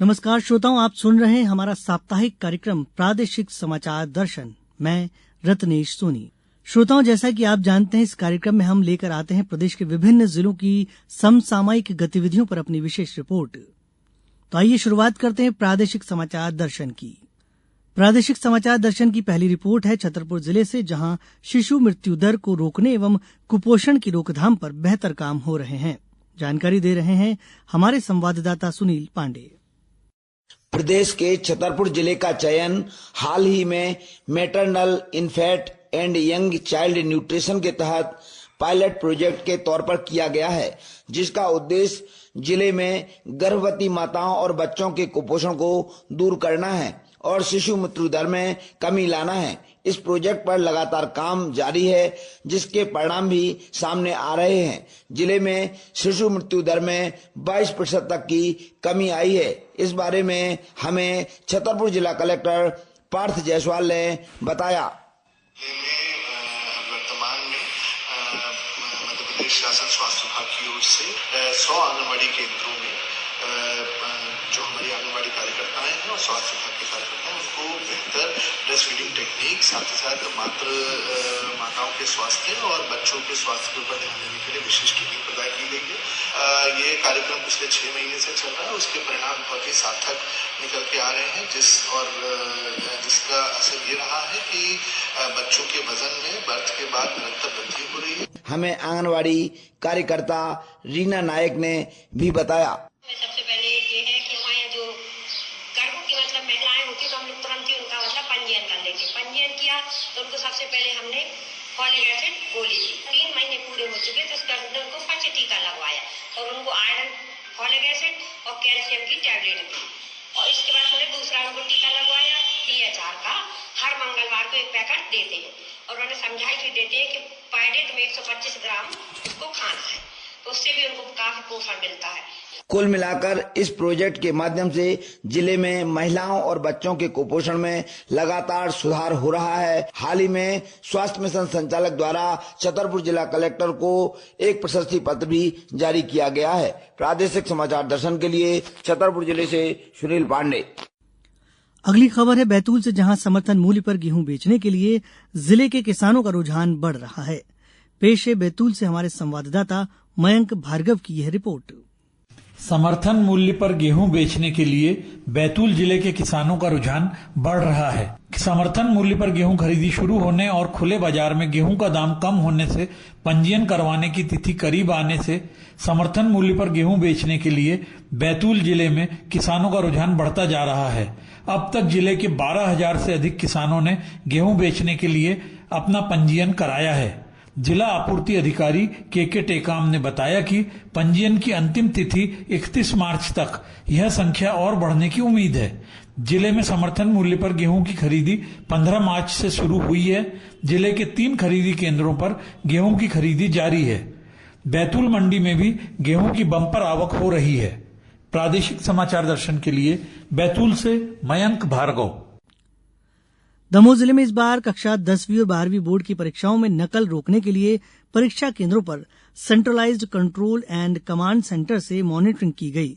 नमस्कार श्रोताओं, आप सुन रहे हैं हमारा साप्ताहिक कार्यक्रम प्रादेशिक समाचार दर्शन। मैं रत्नेश सोनी। श्रोताओं, जैसा कि आप जानते हैं, इस कार्यक्रम में हम लेकर आते हैं प्रदेश के विभिन्न जिलों की समसामयिक गतिविधियों पर अपनी विशेष रिपोर्ट। तो आइए शुरुआत करते हैं प्रादेशिक समाचार दर्शन की। प्रादेशिक समाचार दर्शन की पहली रिपोर्ट है छतरपुर जिले से, जहां शिशु मृत्यु दर को रोकने एवं कुपोषण की रोकथाम पर बेहतर काम हो रहे हैं। जानकारी दे रहे हैं हमारे संवाददाता सुनील पांडे। प्रदेश के छतरपुर जिले का चयन हाल ही में maternal infant and young child nutrition के तहत पायलट प्रोजेक्ट के तौर पर किया गया है, जिसका उद्देश्य जिले में गर्भवती माताओं और बच्चों के कुपोषण को दूर करना है और शिशु मृत्यु दर में कमी लाना है। इस प्रोजेक्ट पर लगातार काम जारी है, जिसके परिणाम भी सामने आ रहे हैं। जिले में शिशु मृत्यु दर में 22% तक की कमी आई है। इस बारे में हमें छतरपुर जिला कलेक्टर पार्थ जायसवाल ने बताया। वर्तमान में मध्य प्रदेश शासन स्वास्थ्य विभाग की ओर से 100 आंगनबाड़ी केंद्रों में जो हमारी आंगनबाड़ी कार्यकर्ताएं हैं और स्वास्थ्य विभाग के कार्यकर्ता हैं, उनको बेहतर ब्रेस्ट फीडिंग टेक्निक, साथ ही साथ माताओं के स्वास्थ्य और बच्चों के स्वास्थ्य के ऊपर ध्यान देने के लिए विशेष ट्रेनिंग प्रदान की गई है। ये कार्यक्रम पिछले 6 महीने से चल रहा है। उसके परिणाम बहुत ही सार्थक निकल के आ रहे हैं, जिसका असर ये रहा है कि बच्चों के वजन में बर्थ के बाद निरंतर वृद्धि हो रही है। हमें आंगनबाड़ी कार्यकर्ता रीना नायक ने भी बताया। सबसे पहले ये है कि हमारे जो गर्भवती महिलाएं होती तो हम लोग तुरंत ही उनका पंजीयन कर लेते। पंजीयन किया तो उनको सबसे पहले हमने फॉलिक एसिड गोली दी। 3 महीने पूरे हो चुके तो उसके अंदर उनको फर्स्ट टीका लगवाया और उनको आयरन, फॉलिक एसिड और कैल्शियम की टैबलेट दी और इसके बाद उन्हें दूसरा उनको टीका लगवाया DHR का। हर मंगलवार को 1 पैकेट देते हैं और उन्हें समझाई भी देते हैं कि पर डे में 125 ग्राम उसको खाना है, तो उससे भी उनको काफी पोषण मिलता है। कुल मिलाकर इस प्रोजेक्ट के माध्यम से जिले में महिलाओं और बच्चों के कुपोषण में लगातार सुधार हो रहा है। हाल ही में स्वास्थ्य मिशन संचालक द्वारा छतरपुर जिला कलेक्टर को एक प्रशस्ति पत्र भी जारी किया गया है। प्रादेशिक समाचार दर्शन के लिए छतरपुर जिले से सुनील पांडे। अगली खबर है बैतूल से, जहां समर्थन मूल्य पर गेहूं बेचने के लिए जिले के किसानों का रुझान बढ़ रहा है। पेश है बैतूल से हमारे संवाददाता मयंक भार्गव की यह रिपोर्ट। समर्थन मूल्य पर गेहूं बेचने के लिए बैतूल जिले के किसानों का रुझान बढ़ रहा है। समर्थन मूल्य पर गेहूं खरीदी शुरू होने और खुले बाजार में गेहूं का दाम कम होने से पंजीयन करवाने की तिथि करीब आने से समर्थन मूल्य पर गेहूं बेचने के लिए बैतूल जिले में किसानों का रुझान बढ़ता जा रहा है। अब तक जिले के 12,000 से अधिक किसानों ने गेहूं बेचने के लिए अपना पंजीयन कराया है। जिला आपूर्ति अधिकारी के टेकाम ने बताया कि पंजीयन की अंतिम तिथि 31 मार्च तक यह संख्या और बढ़ने की उम्मीद है। जिले में समर्थन मूल्य पर गेहूं की खरीदी 15 मार्च से शुरू हुई है। जिले के 3 खरीदी केंद्रों पर गेहूं की खरीदी जारी है। बैतूल मंडी में भी गेहूं की बम्पर आवक हो रही है। प्रादेशिक समाचार दर्शन के लिए बैतूल से मयंक भार्गव। दमोह जिले में इस बार कक्षा 10वीं और 12वीं बोर्ड की परीक्षाओं में नकल रोकने के लिए परीक्षा केंद्रों पर centralised control and command centre से मॉनिटरिंग की गई।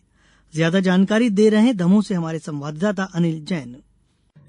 ज्यादा जानकारी दे रहे हैं दमोह से हमारे संवाददाता अनिल जैन।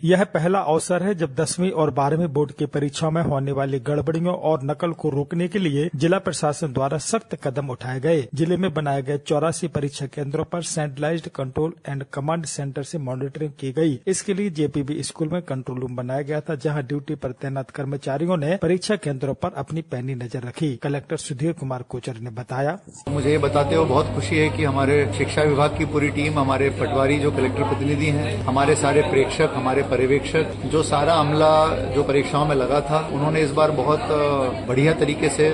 यह पहला अवसर है जब 10वीं और 12वीं बोर्ड की परीक्षाओं में होने वाली गड़बड़ियों और नकल को रोकने के लिए जिला प्रशासन द्वारा सख्त कदम उठाए गए। जिले में बनाए गए 84 परीक्षा केंद्रों पर centralised control and command centre से मॉनिटरिंग की गई। इसके लिए JPB स्कूल में कंट्रोल रूम बनाया गया था, जहां ड्यूटी पर तैनात कर्मचारियों ने परीक्षा केंद्रों पर अपनी पैनी नजर रखी। कलेक्टर सुधीर कुमार कोचर ने बताया, मुझे ये बताते हुए बहुत खुशी है कि हमारे शिक्षा विभाग की पूरी टीम, हमारे पटवारी जो कलेक्टर प्रतिनिधि हैं, हमारे सारे प्रेक्षक, हमारे पर्यवेक्षक, जो सारा अमला जो परीक्षाओं में लगा था, उन्होंने इस बार बहुत बढ़िया तरीके से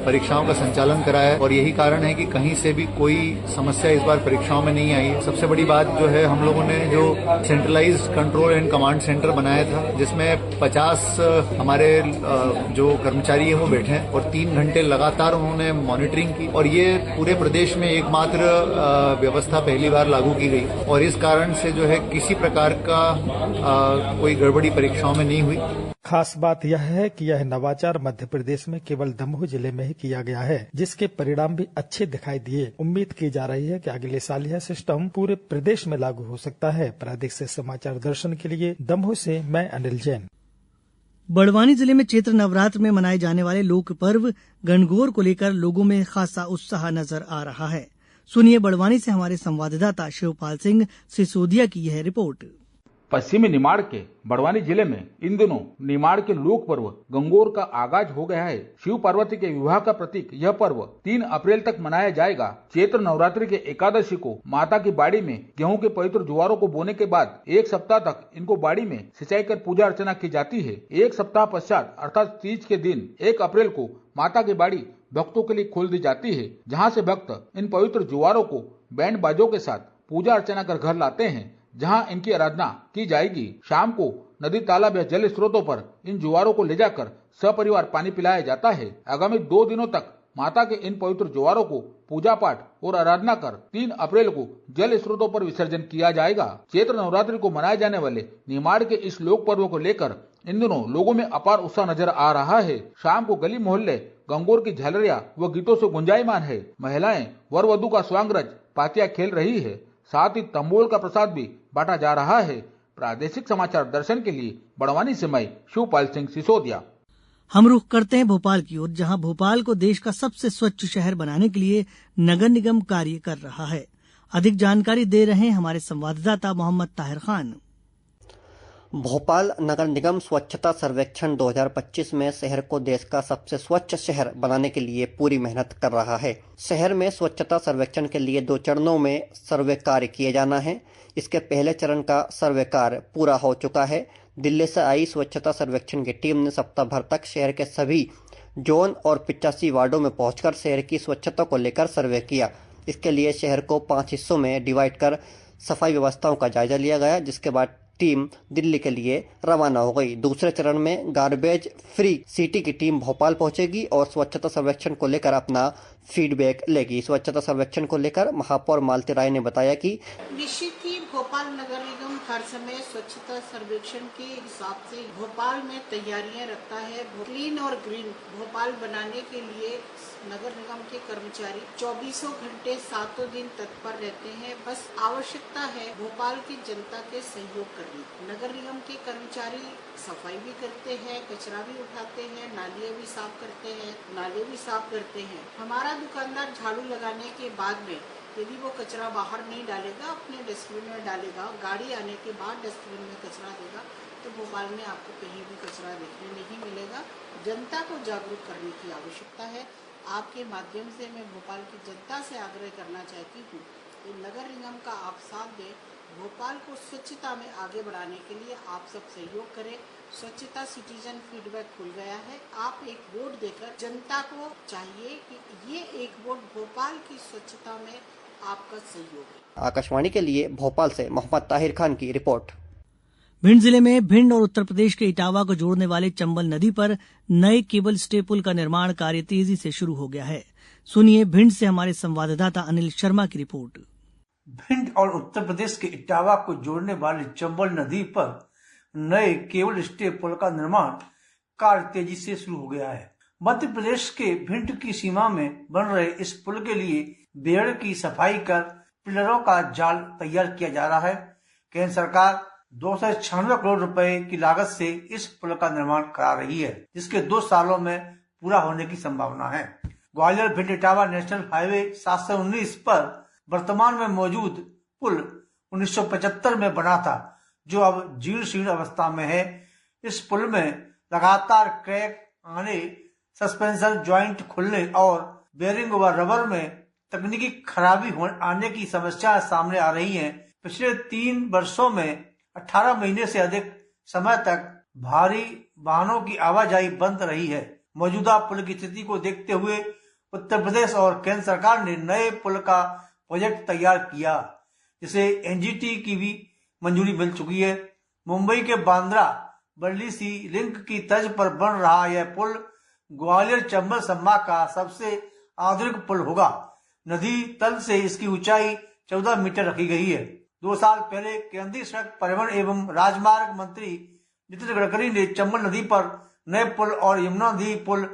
परीक्षाओं का संचालन कराया और यही कारण है कि कहीं से भी कोई समस्या इस बार परीक्षाओं में नहीं आई। सबसे बड़ी बात जो है, हम लोगों ने जो centralised control and command centre बनाया था, जिसमें 50 हमारे जो कर्मचारी है वो बैठे हैं और 3 घंटे लगातार उन्होंने मॉनिटरिंग की और ये पूरे प्रदेश में एकमात्र व्यवस्था पहली बार लागू की गई और इस कारण से जो है किसी प्रकार का कोई गड़बड़ी परीक्षाओं में नहीं हुई। खास बात यह है कि यह नवाचार मध्य प्रदेश में केवल दमोह जिले में ही किया गया है, जिसके परिणाम भी अच्छे दिखाई दिए। उम्मीद की जा रही है कि अगले साल यह सिस्टम पूरे प्रदेश में लागू हो सकता है। प्रादेशिक समाचार दर्शन के लिए दमोह से मैं अनिल जैन। बड़वानी जिले में चैत्र नवरात्र में मनाए जाने वाले लोक पर्व गणगौर को लेकर लोगों में खासा उत्साह नजर आ रहा है। सुनिए बड़वानी से हमारे संवाददाता शिवपाल सिंह सिसोदिया की यह रिपोर्ट। पश्चिमी निमाड़ के बड़वानी जिले में इन दिनों निमाड़ के लोक पर्व गंगोर का आगाज हो गया है। शिव पार्वती के विवाह का प्रतीक यह पर्व 3 अप्रैल तक मनाया जाएगा। चैत्र नवरात्रि के एकादशी को माता की बाड़ी में गेहूं के पवित्र ज्वारों को बोने के बाद 1 सप्ताह तक इनको बाड़ी में सिंचाई कर पूजा अर्चना की जाती है। 1 सप्ताह पश्चात अर्थात तीज के दिन 1 अप्रैल को माता की बाड़ी भक्तों के लिए खोल दी जाती है, जहाँ से भक्त इन पवित्र ज्वारों को बैंड बाजों के साथ पूजा अर्चना कर घर लाते हैं, जहां इनकी आराधना की जाएगी। शाम को नदी तालाब या जल स्रोतों पर इन ज्वारों को ले जाकर सपरिवार पानी पिलाया जाता है। आगामी 2 दिनों तक माता के इन पवित्र ज्वारों को पूजा पाठ और आराधना कर 3 अप्रैल को जल स्रोतों पर विसर्जन किया जाएगा। चैत्र नवरात्रि को मनाए जाने वाले निमाड़ के इस लोक पर्व को लेकर इन दिनों लोगों में अपार उत्साह नजर आ रहा है। शाम को गली मोहल्ले गंगोर की झालरिया व गीतों से गुंजायमान है। महिलाएं वर वधू का स्वांगरज पातिया खेल रही है, साथ ही तंबोल का प्रसाद भी बांटा जा रहा है। प्रादेशिक समाचार दर्शन के लिए बड़वानी से मैं शिवपाल सिंह सिसोदिया। हम रुख करते हैं भोपाल की ओर, जहां भोपाल को देश का सबसे स्वच्छ शहर बनाने के लिए नगर निगम कार्य कर रहा है। अधिक जानकारी दे रहे हैं हमारे संवाददाता मोहम्मद ताहिर खान। भोपाल नगर निगम स्वच्छता सर्वेक्षण 2025 में शहर को देश का सबसे स्वच्छ शहर बनाने के लिए पूरी मेहनत कर रहा है। शहर में स्वच्छता सर्वेक्षण के लिए 2 चरणों में सर्वे कार्य किए जाना है। इसके पहले चरण का सर्वे कार्य पूरा हो चुका है। दिल्ली से आई स्वच्छता सर्वेक्षण की टीम ने सप्ताह भर तक शहर के सभी जोन और 85 वार्डों में पहुंचकर शहर की स्वच्छता को लेकर सर्वे किया। इसके लिए शहर को 5 हिस्सों में डिवाइड कर सफाई व्यवस्थाओं का जायजा लिया गया, जिसके बाद टीम दिल्ली के लिए रवाना हो गई। दूसरे चरण में गार्बेज फ्री सिटी की टीम भोपाल पहुंचेगी और स्वच्छता सर्वेक्षण को लेकर अपना फीडबैक लेगी। स्वच्छता सर्वेक्षण को लेकर महापौर मालती राय ने बताया कि निश्चित ही भोपाल नगर निगम हर समय स्वच्छता सर्वेक्षण के हिसाब से भोपाल में तैयारियां रखता है। क्लीन और ग्रीन भोपाल बनाने के लिए नगर निगम के कर्मचारी 24 घंटे 7 दिन तत्पर रहते हैं। बस आवश्यकता है भोपाल की जनता के सहयोग करने। नगर निगम के कर्मचारी सफाई भी करते हैं, कचरा भी उठाते हैं, नालियाँ भी साफ करते हैं, नाले भी साफ करते हैं। हमारा दुकानदार झाड़ू लगाने के बाद में यदि वो कचरा बाहर नहीं डालेगा, अपने डस्टबिन में डालेगा, गाड़ी आने के बाद डस्टबिन में कचरा देगा, तो भोपाल में आपको कहीं भी कचरा देखने नहीं मिलेगा। जनता को जागरूक करने की आवश्यकता है। आपके माध्यम से मैं भोपाल की जनता से आग्रह करना चाहती हूँ कि नगर निगम का आप साथ दें। भोपाल को स्वच्छता में आगे बढ़ाने के लिए आप सब सहयोग करें। स्वच्छता सिटीजन फीडबैक खुल गया है। आप एक वोट देकर जनता को चाहिए कि ये एक वोट भोपाल की स्वच्छता में आपका सहयोग है। आकाशवाणी के लिए भोपाल से मोहम्मद ताहिर खान की रिपोर्ट। भिंड जिले में भिंड और उत्तर प्रदेश के इटावा को जोड़ने वाले चंबल नदी पर नए केबल स्टे पुल का निर्माण कार्य तेजी से शुरू हो गया है। सुनिए भिंड से हमारे संवाददाता अनिल शर्मा की रिपोर्ट। भिंड और उत्तर प्रदेश के इटावा को जोड़ने वाली चंबल नदी पर नए केबल स्टे पुल का निर्माण कार्य तेजी से शुरू हो गया है। मध्य प्रदेश के भिंड की सीमा में बन रहे इस पुल के लिए बेड़ की सफाई कर पिलरों का जाल तैयार किया जा रहा है। केंद्र सरकार 296 करोड़ रुपए की लागत से इस पुल का निर्माण करा रही है, जिसके 2 सालों में पूरा होने की संभावना है। ग्वालियर भिंड इटावा नेशनल हाईवे 719 पर वर्तमान में मौजूद पुल 1975 में बना था, जो अब जीर्ण शीर्ण अवस्था में है। इस पुल में लगातार क्रैक आने, सस्पेंशन ज्वाइंट खुलने और बेरिंग व रबर में तकनीकी खराबी आने की समस्या सामने आ रही है। पिछले 3 वर्षों में 18 महीने से अधिक समय तक भारी वाहनों की आवाजाही बंद रही है। मौजूदा पुल की स्थिति को देखते हुए उत्तर प्रदेश और केंद्र सरकार ने नए पुल का प्रोजेक्ट तैयार किया, जिसे एनजीटी की भी मंजूरी मिल चुकी है। मुंबई के बांद्रा बर्ली सी लिंक की तर्ज पर बन रहा यह पुल ग्वालियर चंबल संभाग का सबसे आधुनिक पुल होगा। नदी तल से इसकी ऊंचाई 14 मीटर रखी गई है। 2 साल पहले केंद्रीय सड़क परिवहन एवं राजमार्ग मंत्री नितिन गडकरी ने चंबल नदी पर नए पुल और यमुना नदी पुल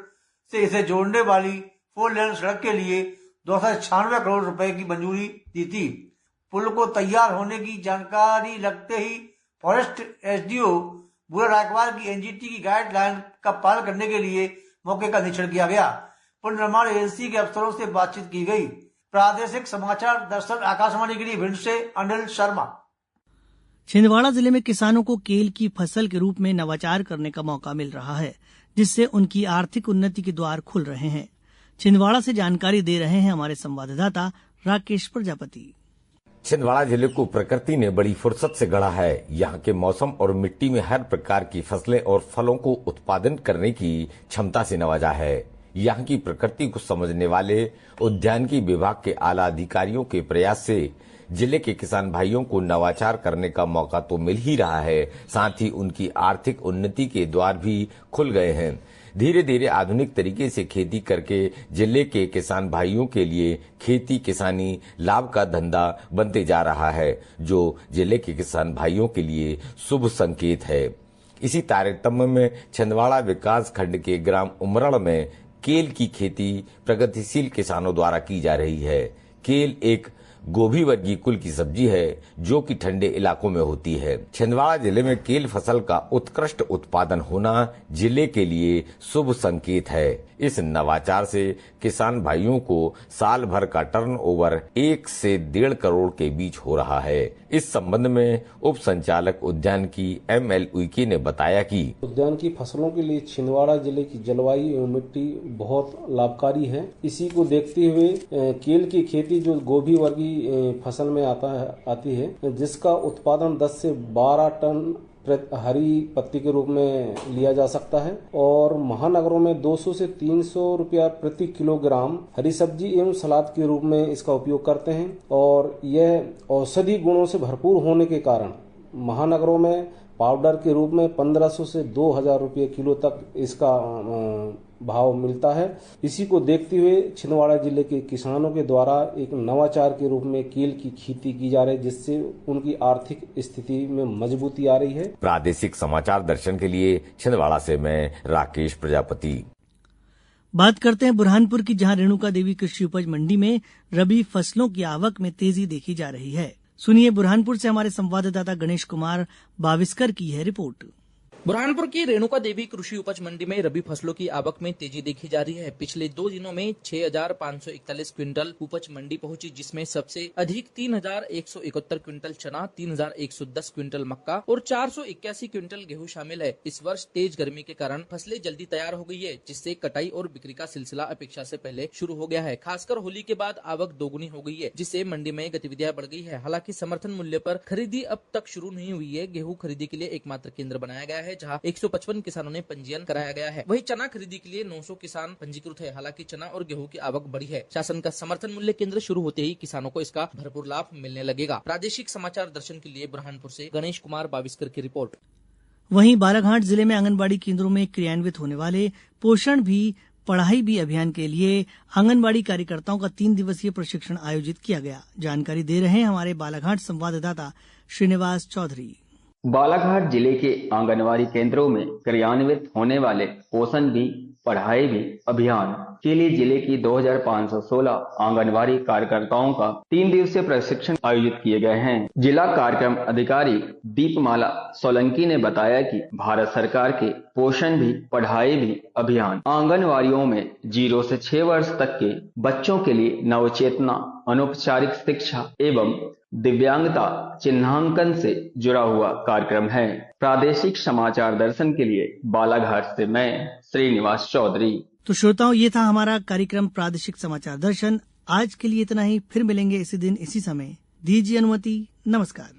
से इसे जोड़ने वाली 4 लेन सड़क के लिए 296 करोड़ रुपए की मंजूरी दी थी। पुल को तैयार होने की जानकारी लगते ही फॉरेस्ट एसडीओ बुरा रायकवार की एनजीटी की गाइडलाइन का पालन करने के लिए मौके का निरीक्षण किया गया। पुल निर्माण एजेंसी के अफसरों से बातचीत की गई। प्रादेशिक समाचार दर्शन आकाशवाणी के लिए भिंड से अनिल शर्मा। छिंदवाड़ा जिले में किसानों को केल की फसल के रूप में नवाचार करने का मौका मिल रहा है, जिससे उनकी आर्थिक उन्नति के द्वार खुल रहे हैं। छिंदवाड़ा से जानकारी दे रहे हैं हमारे संवाददाता राकेश प्रजापति। छिंदवाड़ा जिले को प्रकृति ने बड़ी फुर्सत से गढ़ा है। यहाँ के मौसम और मिट्टी में हर प्रकार की फसलें और फलों को उत्पादन करने की क्षमता से नवाजा है। यहाँ की प्रकृति को समझने वाले उद्यानिकी विभाग के आला अधिकारियों के प्रयास से जिले के किसान भाइयों को नवाचार करने का मौका तो मिल ही रहा है, साथ ही उनकी आर्थिक उन्नति के द्वार भी खुल गए हैं। धीरे धीरे आधुनिक तरीके से खेती करके जिले के किसान भाइयों के लिए खेती किसानी लाभ का धंधा बनते जा रहा है, जो जिले के किसान भाइयों के लिए शुभ संकेत है। इसी तारतम्य में छिंदवाड़ा विकास खंड के ग्राम उमरण में केल की खेती प्रगतिशील किसानों द्वारा की जा रही है। केल एक गोभी वर्गीय कुल की सब्जी है जो कि ठंडे इलाकों में होती है। छिंदवाड़ा जिले में केल फसल का उत्कृष्ट उत्पादन होना जिले के लिए शुभ संकेत है। इस नवाचार से किसान भाइयों को साल भर का टर्नओवर 1 से 1.5 करोड़ के बीच हो रहा है। इस संबंध में उप संचालक उद्यान की ML उइके ने बताया कि उद्यान की फसलों के लिए छिंदवाड़ा जिले की जलवायु एवं मिट्टी बहुत लाभकारी है। इसी को देखते हुए केल की खेती जो गोभी वर्गीय फसल में आती है, जिसका उत्पादन 10 से 12 टन हरी पत्ती के रूप में लिया जा सकता है और महानगरों में 200 से 300 रुपया प्रति किलोग्राम हरी सब्जी एवं सलाद के रूप में इसका उपयोग करते हैं। और यह औषधि गुणों से भरपूर होने के कारण महानगरों में पाउडर के रूप में 1500 से 2000 रुपये किलो तक इसका भाव मिलता है। इसी को देखते हुए छिंदवाड़ा जिले के किसानों के द्वारा एक नवाचार के रूप में केल की खेती की जा रही है, जिससे उनकी आर्थिक स्थिति में मजबूती आ रही है। प्रादेशिक समाचार दर्शन के लिए छिंदवाड़ा से मैं राकेश प्रजापति। बात करते हैं बुरहानपुर की, जहां रेणुका देवी कृषि उपज मंडी में रबी फसलों की आवक में तेजी देखी जा रही है। सुनिए बुरहानपुर से हमारे संवाददाता गणेश कुमार बाविस्कर की है रिपोर्ट। बुरहानपुर की रेणुका देवी कृषि उपज मंडी में रबी फसलों की आवक में तेजी देखी जा रही है। पिछले 2 दिनों में 6,541 क्विंटल उपज मंडी पहुंची, जिसमें सबसे अधिक 3,171 क्विंटल चना, 3,110 क्विंटल मक्का और 481 क्विंटल गेहूं शामिल है। इस वर्ष तेज गर्मी के कारण फसलें जल्दी तैयार हो गई है, जिससे कटाई और बिक्री का सिलसिला अपेक्षा से पहले शुरू हो गया है। खासकर होली के बाद आवक दोगुनी हो गई है, जिससे मंडी में गतिविधियां बढ़ गई है। हालांकि समर्थन मूल्य पर खरीदी अब तक शुरू नहीं हुई है। गेहूं खरीदी के लिए एकमात्र केंद्र बनाया गया है, जहां 155 किसानों ने पंजीयन कराया गया है। वहीं चना खरीदी के लिए 900 किसान पंजीकृत है। हालांकि चना और गेहूं की आवक बढ़ी है। शासन का समर्थन मूल्य केंद्र शुरू होते ही किसानों को इसका भरपूर लाभ मिलने लगेगा। प्रादेशिक समाचार दर्शन के लिए बुरहानपुर से गणेश कुमार बाविस्कर की रिपोर्ट। वहीं बालाघाट जिले में आंगनबाड़ी केंद्रों में क्रियान्वित होने वाले पोषण भी पढ़ाई भी अभियान के लिए आंगनबाड़ी कार्यकर्ताओं का 3 दिवसीय प्रशिक्षण आयोजित किया गया। जानकारी दे रहे हैं हमारे बालाघाट संवाददाता श्रीनिवास चौधरी। बालाघाट जिले के आंगनवाड़ी केंद्रों में क्रियान्वित होने वाले पोषण भी पढ़ाई भी अभियान के लिए जिले की 2516 आंगनवाड़ी कार्यकर्ताओं का 3 दिवसीय प्रशिक्षण आयोजित किए गए हैं। जिला कार्यक्रम अधिकारी दीपमाला सोलंकी ने बताया कि भारत सरकार के पोषण भी पढ़ाई भी अभियान आंगनवाड़ियों में 0 से 6 वर्ष तक के बच्चों के लिए नवचेतना, अनौपचारिक शिक्षा एवं दिव्यांगता चिन्हांकन से जुड़ा हुआ कार्यक्रम है। प्रादेशिक समाचार दर्शन के लिए बालाघाट से मैं श्रीनिवास चौधरी। तो श्रोताओं, ये था हमारा कार्यक्रम प्रादेशिक समाचार दर्शन। आज के लिए इतना ही, फिर मिलेंगे इसी दिन इसी समय। दीजिए अनुमति, नमस्कार।